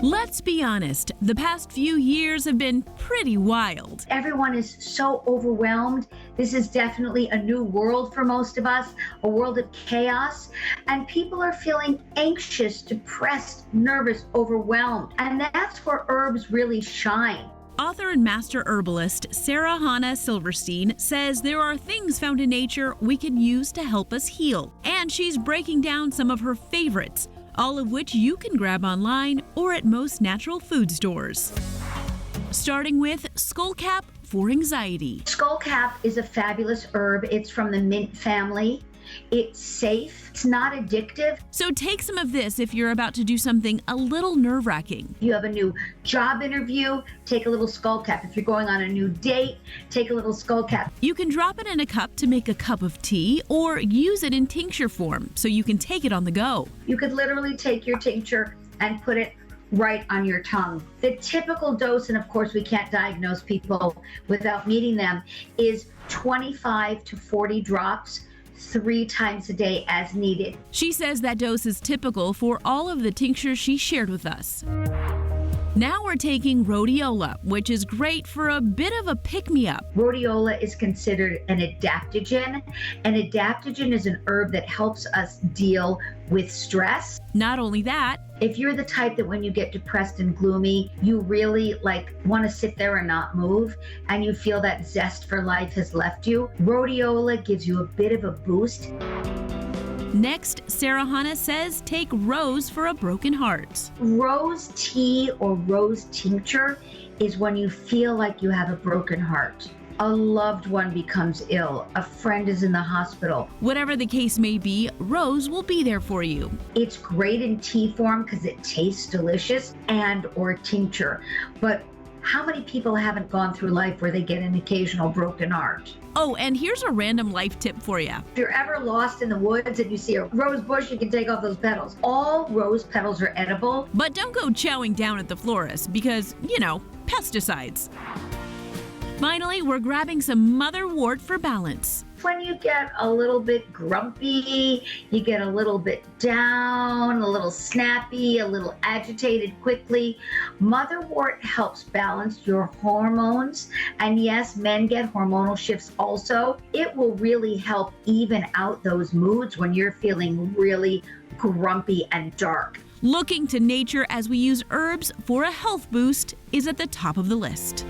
Let's be honest, the past few years have been pretty wild. Everyone is so overwhelmed. This is definitely a new world for most of us, a world of chaos, and people are feeling anxious, depressed, nervous, overwhelmed, and that's where herbs really shine. Author and master herbalist Sara-Chana Silverstein says there are things found in nature we can use to help us heal, and she's breaking down some of her favorites, all of which you can grab online or at most natural food stores. Starting with Skullcap for anxiety. Skullcap is a fabulous herb. It's from the mint family. It's safe. It's not addictive. So take some of this if you're about to do something a little nerve-wracking. If you have a new job interview, take a little Skullcap. If you're going on a new date, take a little Skullcap. You can drop it in a cup to make a cup of tea or use it in tincture form so you can take it on the go. You could literally take your tincture and put it right on your tongue. The typical dose, and of course we can't diagnose people without meeting them, is 25 to 40 drops 3 times a day as needed. She says that dose is typical for all of the tinctures she shared with us. Now we're taking Rhodiola, which is great for a bit of a pick-me-up. Rhodiola is considered an adaptogen. An adaptogen is an herb that helps us deal with stress. Not only that, if you're the type that when you get depressed and gloomy, you really want to sit there and not move, and you feel that zest for life has left you, Rhodiola gives you a bit of a boost. Next, Sara-Chana says take rose for a broken heart. Rose tea or rose tincture is when you feel like you have a broken heart. A loved one becomes ill. A friend is in the hospital. Whatever the case may be, rose will be there for you. It's great in tea form because it tastes delicious, and or tincture. But how many people haven't gone through life where they get an occasional broken heart? Oh, and here's a random life tip for you. If you're ever lost in the woods and you see a rose bush, you can take off those petals. All rose petals are edible. But don't go chowing down at the florist because, pesticides. Finally, we're grabbing some Motherwort for balance. When you get a little bit grumpy, you get a little bit down, a little snappy, a little agitated quickly, Motherwort helps balance your hormones. And yes, men get hormonal shifts also. It will really help even out those moods when you're feeling really grumpy and dark. Looking to nature as we use herbs for a health boost is at the top of the list.